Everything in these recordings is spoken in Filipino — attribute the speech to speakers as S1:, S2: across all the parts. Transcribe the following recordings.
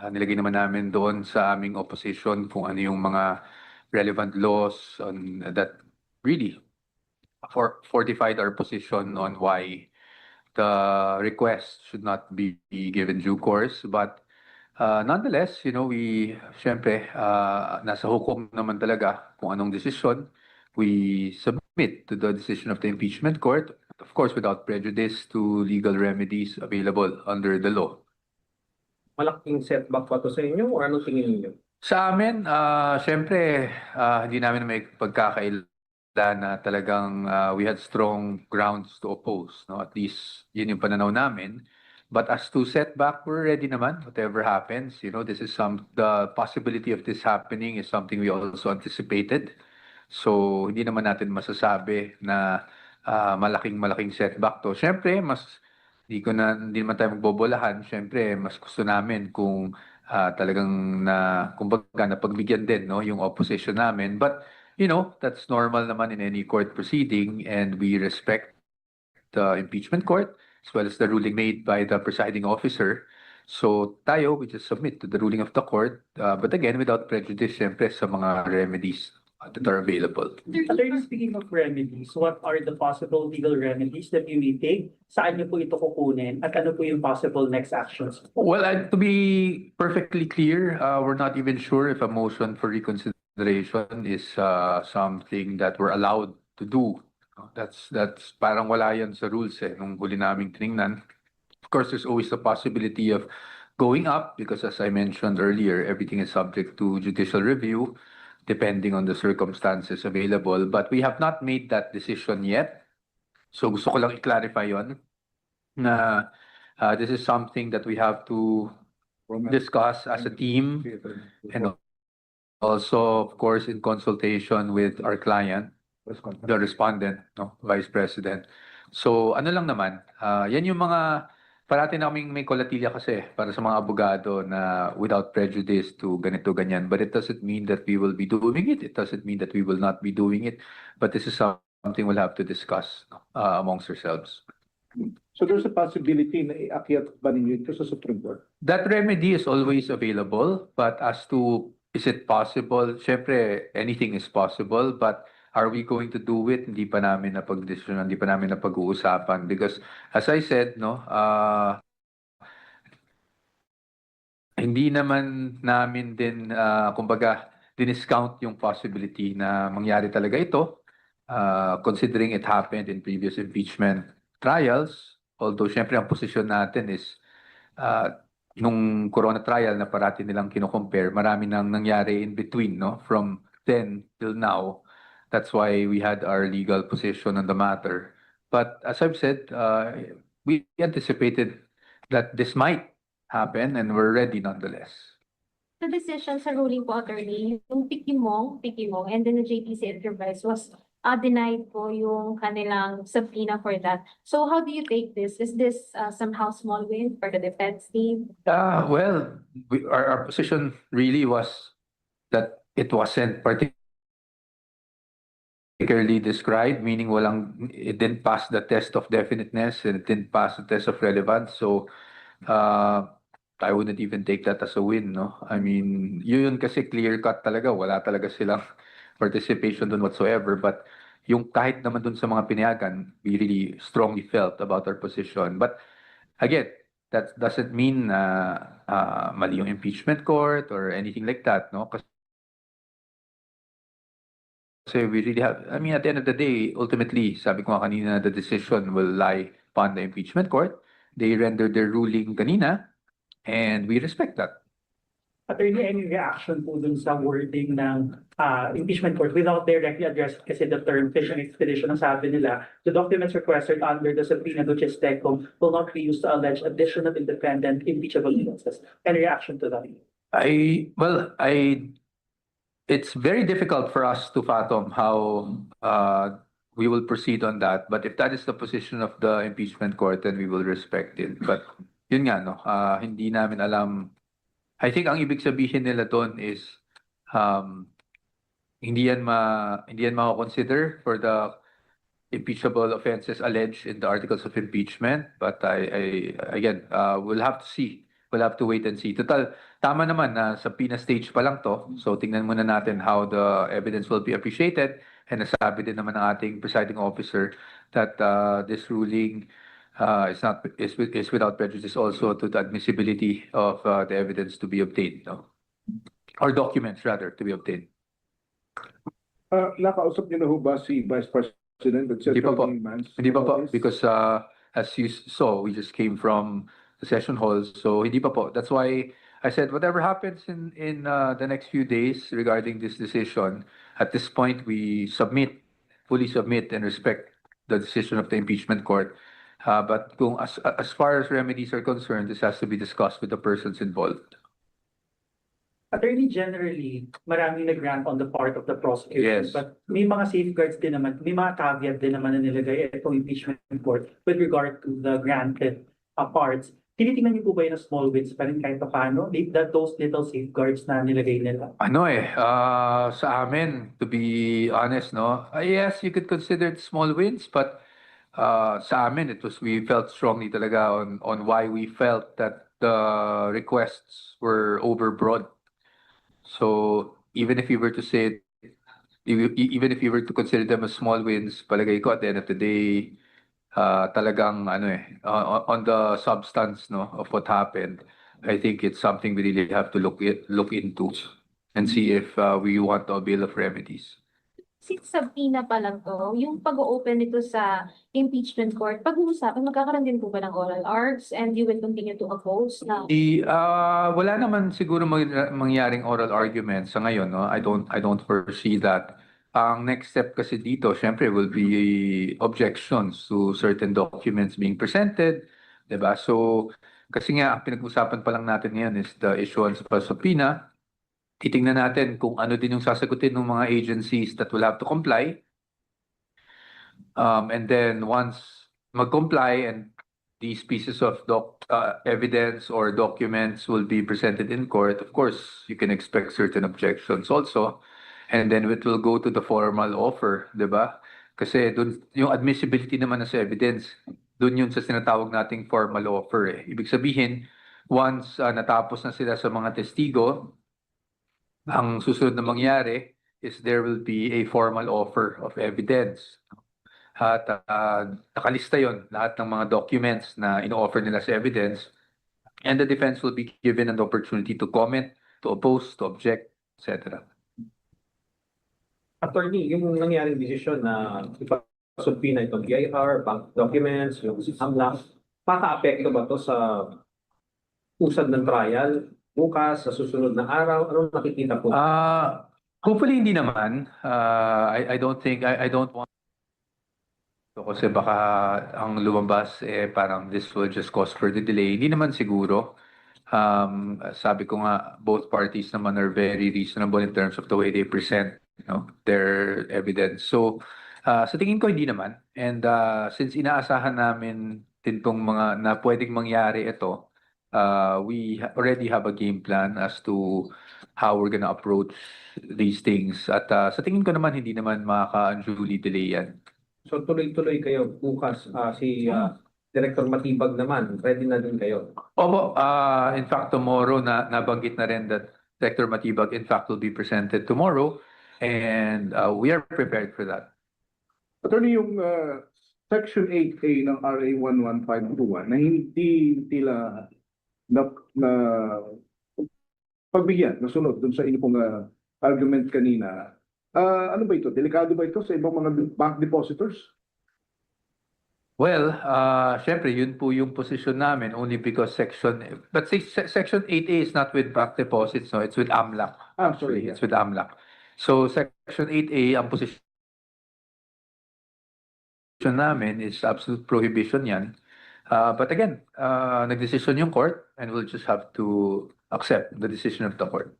S1: Nilagay naman namin doon sa aming opposition kung ano yung mga relevant laws on that really fortified our position on why the request should not be given due course. But nonetheless, syempre, nasa hukom naman talaga kung anong desisyon. We submit to the decision of the impeachment court, of course, without prejudice to legal remedies available under the law.
S2: Malaking setback pa to sa inyo o ano tingin niyo?
S1: Sa amin, syempre, hindi namin may pagkakailan na talagang we had strong grounds to oppose. No? At least yun yung pananaw namin. But as to setback, we're ready naman, whatever happens. The possibility of this happening is something we also anticipated. So, hindi naman natin masasabi na malaking setback to. Syempre, hindi naman tayo magbobolahan. Syempre, mas gusto namin kung talagang kumbaga napagbigyan din, no, yung opposition namin. But, that's normal naman in any court proceeding, and we respect the impeachment court as well as the ruling made by the presiding officer. So tayo, we just submit to the ruling of the court, but again, without prejudice, syempre, sa mga remedies that are available.
S3: Attorney, speaking of remedies, what are the possible legal remedies that you may take? Saan niyo po ito kukunin? At ano po yung possible next actions?
S1: Well, to be perfectly clear, we're not even sure if a motion for reconsideration is something that we're allowed to do. That's parang wala yan sa rules nung huli naming tiningnan. Of course, there's always the possibility of going up because, as I mentioned earlier, everything is subject to judicial review depending on the circumstances available. But we have not made that decision yet. So gusto ko lang i-clarify yon na this is something that we have to discuss as a team and also, of course, in consultation with our client, the respondent, no, Vice President. So ano lang naman, yan yung mga parati na kaming may kolatilya kasi para sa mga abogado na without prejudice to ganito ganyan. But it doesn't mean that we will be doing it. It doesn't mean that we will not be doing it. But this is something we'll have to discuss amongst ourselves.
S4: So there's a possibility na iakyat ba ninyo ito sa Supreme Court?
S1: That remedy is always available, but as to is it possible, syempre anything is possible, but are we going to do it? Hindi pa namin napag-desisyonan, hindi pa namin napag-uusapan because as I said, no, hindi naman namin din kumbaga diniscount yung possibility na mangyari talaga ito, considering it happened in previous impeachment trials. Although syempre ang posisyon natin is nung corona trial na parati nilang kino-compare, marami nang nangyari in between, no, from then till now. That's why we had our legal position on the matter. But as I've said, we anticipated that this might happen and we're ready nonetheless.
S5: The decision sa ruling po, attorney, yung Pikimong, and then the JTC Enterprise was denied po yung kanilang subpoena for that. So how do you take this? Is this somehow small win for the defense team?
S1: Well, our position really was that it wasn't particularly described, meaning it didn't pass the test of definiteness and it didn't pass the test of relevance. So I wouldn't even take that as a win, no? I mean, yun kasi clear cut talaga, wala talaga silang participation dun whatsoever. But yung kahit naman dun sa mga pinayagan, we really strongly felt about our position. But again, that doesn't mean mali yung impeachment court or anything like that, no? Kasi we really have, I mean, at the end of the day, ultimately, sabi ko nga kanina, the decision will lie upon the impeachment court. They rendered their ruling kanina, and we respect that.
S3: Attorney, any reaction po dun sa wording ng impeachment court without directly addressing kasi the term fishing expedition, ang sabi nila, the documents requested under the subpoena duces tecum will not be used to allege additional independent impeachable offenses. Any reaction to that?
S1: It's very difficult for us to fathom how we will proceed on that. But if that is the position of the impeachment court, then we will respect it. But yun nga, no, hindi namin alam. I think ang ibig sabihin nila doon is hindi yan ma-consider for the impeachable offenses alleged in the articles of impeachment. But again, we'll have to see. We'll have to wait and see. Total, tama naman na sa PINA stage pa lang to. So tingnan muna natin how the evidence will be appreciated. And nasabi din naman ng ating presiding officer that this ruling is without prejudice also to the admissibility of the evidence to be obtained, no? Or documents rather to be obtained.
S4: Nakausap niyo na ho ba si Vice President at
S1: Hindi pa po.
S4: Secretary Mans?
S1: Hindi pa po, because as you saw, we just came from the session halls, so hindi pa po. That's why I said whatever happens in the next few days regarding this decision, at this point we fully submit and respect the decision of the impeachment court. But as far as remedies are concerned, this has to be discussed with the persons involved.
S3: Attorney, generally, maraming nag-grant on the part of the prosecution.
S1: Yes.
S3: But may mga safeguards din naman, may mga caveat din naman na nilagay itong impeachment court with regard to the granted parts. Tinitingnan niyo po ba yun na small wins pa rin kahit pa paano? Those little safeguards na nilagay nila?
S1: Sa amin, to be honest, no? Yes, you could consider it small wins, but sa amin, we felt strongly talaga on why we felt that the requests were overbroad. So even if you were to say, even if you were to consider them as small wins, palagay ko at the end of the day, talagang on the substance, no, of what happened, I think it's something we really have to look into and see if we want to avail of remedies.
S5: Since subpoena pa lang to, yung pag-open nito sa impeachment court, pag-uusapan, magkakaroon din po ba ng oral args and you will continue to oppose na?
S1: Wala naman siguro mangyaring oral argument sa ngayon, no? I don't foresee that. Ang next step kasi dito, syempre, will be objections to certain documents being presented, diba? So, kasi nga, ang pinag-usapan pa lang natin ngayon is the issuance of a subpoena. Titingnan natin kung ano din yung sasagutin ng mga agencies that will have to comply. And then once mag-comply and these pieces of evidence or documents will be presented in court, of course, you can expect certain objections also. And then it will go to the formal offer, di ba? Kasi dun, yung admissibility naman sa evidence, dun yun sa sinatawag nating formal offer. Ibig sabihin, once natapos na sila sa mga testigo, ang susunod na mangyari is there will be a formal offer of evidence. At nakalista yon lahat ng mga documents na ino-offer nila sa evidence, and the defense will be given an opportunity to comment, to oppose, to object, etc.
S2: Attorney, yung nangyaring desisyon na ipasubpina itong BIR, bank documents, yung AMLAC, maka-apekto ba to sa usad ng trial bukas, sa susunod na araw? Anong nakikita po?
S1: Hopefully hindi naman. I don't think, I don't want kasi baka ang lumabas parang this will just cause further delay. Hindi naman siguro. Sabi ko nga, both parties naman are very reasonable in terms of the way they present, their evidence. So, sa tingin ko hindi naman. And since inaasahan namin din tong mga na pwedeng mangyari ito, we already have a game plan as to how we're gonna approach these things. At sa tingin ko naman, hindi naman makaka-unduly delay yan.
S2: So tuloy-tuloy kayo bukas, si Director Matibag naman, ready na din kayo?
S1: Opo, in fact, tomorrow nabanggit na rin that Director Matibag in fact will be presented tomorrow, and we are prepared for that.
S4: Attorney, yung Section 8A ng RA 11521 na hindi nila na pagbigyan, nasunod dun sa inyo pong argument kanina. Ano ba ito? Delikado ba ito sa ibang mga bank depositors?
S1: Well, syempre, yun po yung position namin only because Section 8A is not with bank deposits, no? It's with AMLAC.
S4: Sorry.
S1: It's with AMLAC. So Section 8A, ang position namin is absolute prohibition yan. But again, nag-decision yung court and we'll just have to accept the decision of the court.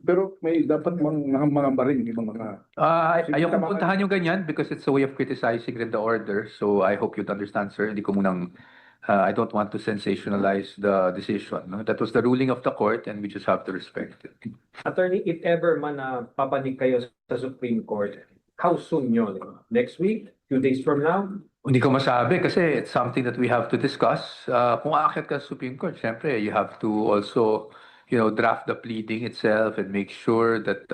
S4: Pero may dapat mga rin ibang mga...
S1: Ayokong puntahan yung ganyan because it's a way of criticizing the order. So I hope you'd understand, sir. Hindi ko munang, I don't want to sensationalize the decision. No? That was the ruling of the court and we just have to respect it.
S2: Attorney, if ever man papanig kayo sa Supreme Court, how soon yun? Next week? Few days from now?
S1: Hindi ko masabi kasi it's something that we have to discuss. Kung aakyat ka sa Supreme Court, syempre you have to also draft the pleading itself and make sure that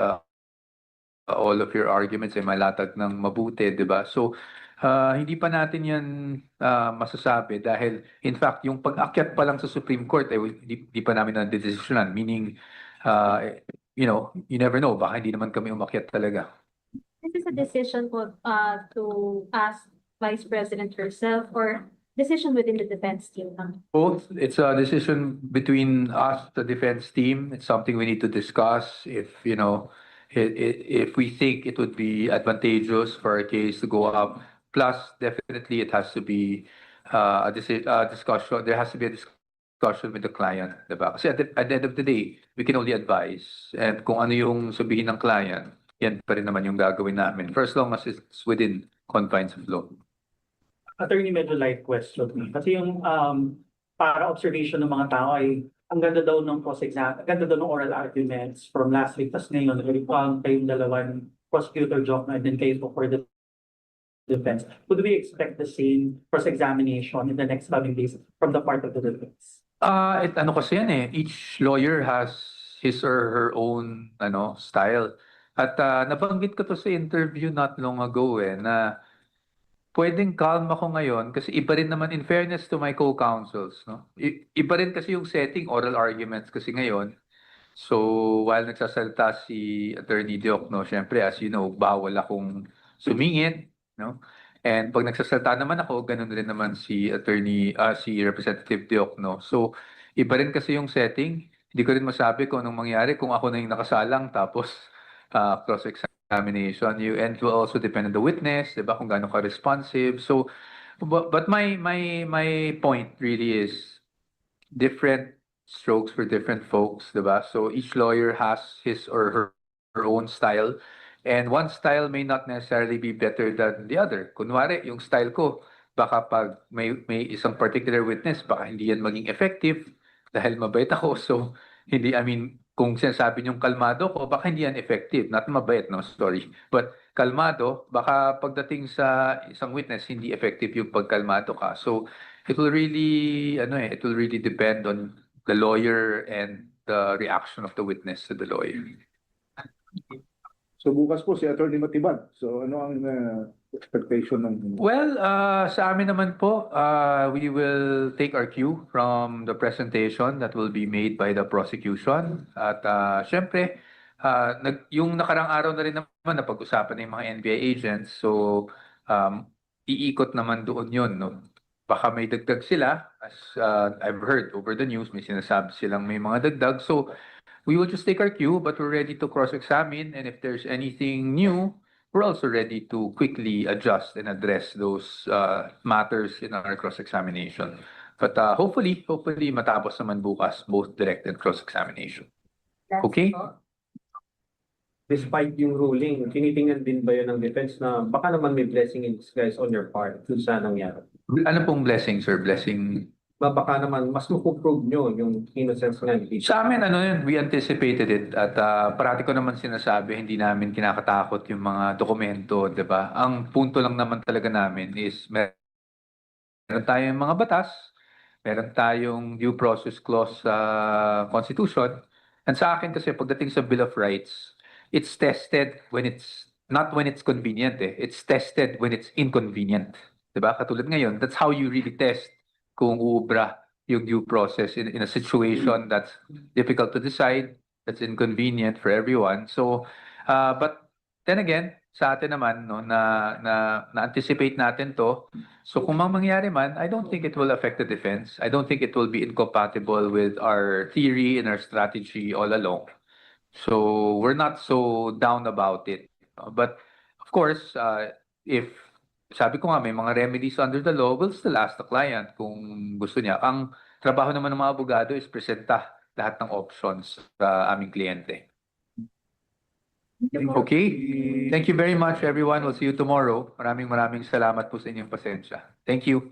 S1: all of your arguments ay malatag ng mabuti, di ba? So, hindi pa natin yan masasabi dahil in fact, yung pag-akyat pa lang sa Supreme Court, hindi pa namin na-desisyonan. Meaning, you never know, baka hindi naman kami umakyat talaga.
S5: This is a decision to ask Vice President herself or decision within the defense team lang?
S1: Both. It's a decision between us, the defense team. It's something we need to discuss if we think it would be advantageous for our case to go up. Plus, definitely it has to be a discussion. There has to be a discussion with the client, diba? Kasi at the end of the day, we can only advise. And kung ano yung sabihin ng client, yan pa rin naman yung gagawin namin. For as long as it's within confines of law.
S3: Attorney, medyo light question. Kasi yung para observation ng mga tao ay ang ganda daw ng cross-exam, ang ganda daw ng oral arguments from last week. Tapos ngayon, kayong dalawan, prosecutor Jock and then kayo for the defense. Would we expect the same cross-examination in the next coming days from the part of the defense?
S1: Ano kasi yan eh, each lawyer has his or her own style. At nabanggit ko to sa interview not long ago na pwedeng calm ako ngayon kasi iba rin naman in fairness to my co-counsels, no? Iba rin kasi yung setting, oral arguments kasi ngayon. So while nagsasalita si Attorney Diokno, syempre as you know, bawal akong sumingit, no? And pag nagsasalita naman ako, ganun rin naman si Representative Diokno. So iba rin kasi yung setting. Hindi ko rin masabi kung anong mangyari kung ako na yung nakasalang tapos cross-examination. And it will also depend on the witness, diba, kung gaano ka responsive. So, but my point really is different strokes for different folks, diba? So each lawyer has his or her own style. And one style may not necessarily be better than the other. Kunwari, yung style ko, baka pag may isang particular witness, baka hindi yan maging effective dahil mabait ako. So, kung sinasabi niyong kalmado ko, baka hindi yan effective. Not mabait, no? Sorry. But kalmado, baka pagdating sa isang witness, hindi effective yung pagkalmado ka. So, it will really depend on the lawyer and the reaction of the witness to the lawyer.
S4: So bukas po si Attorney Matibag. So ano ang expectation ng...
S1: Well, sa amin naman po, we will take our cue from the presentation that will be made by the prosecution. At syempre, yung nakarang araw na rin naman na pag-usapan ng mga NBI agents. So, iikot naman doon yun. No? Baka may dagdag sila. As I've heard over the news, may sinasabi silang may mga dagdag. So, we will just take our cue, but we're ready to cross-examine. And if there's anything new, we're also ready to quickly adjust and address those matters in our cross-examination. But hopefully matapos naman bukas, both direct and cross-examination. Okay?
S2: Despite yung ruling, tinitingnan din ba yun ng defense na baka naman may blessing in disguise on your part dun sa nangyari?
S1: Ano pong blessing, sir? Blessing?
S2: Baka naman mas mapuprove nyo yung innocence nga ni Tito.
S1: Sa amin, we anticipated it. At parati ko naman sinasabi, hindi namin kinakatakot yung mga dokumento, di ba? Ang punto lang naman talaga namin is meron tayong mga batas, meron tayong due process clause sa Constitution. And sa akin kasi, pagdating sa Bill of Rights, it's tested not when it's convenient. It's tested when it's inconvenient. Di ba? Katulad ngayon, that's how you really test kung uubra yung due process in a situation that's difficult to decide, that's inconvenient for everyone. So, but then again, sa atin naman, no, na-anticipate natin to. So kung mangyari man, I don't think it will affect the defense. I don't think it will be incompatible with our theory and our strategy all along. So we're not so down about it. But of course, if sabi ko nga, may mga remedies under the law, we'll still ask the client kung gusto niya. Ang trabaho naman ng mga abogado is presenta lahat ng options sa aming kliyente. Okay? Thank you very much, everyone. We'll see you tomorrow. Maraming salamat po sa inyong pasensya. Thank you.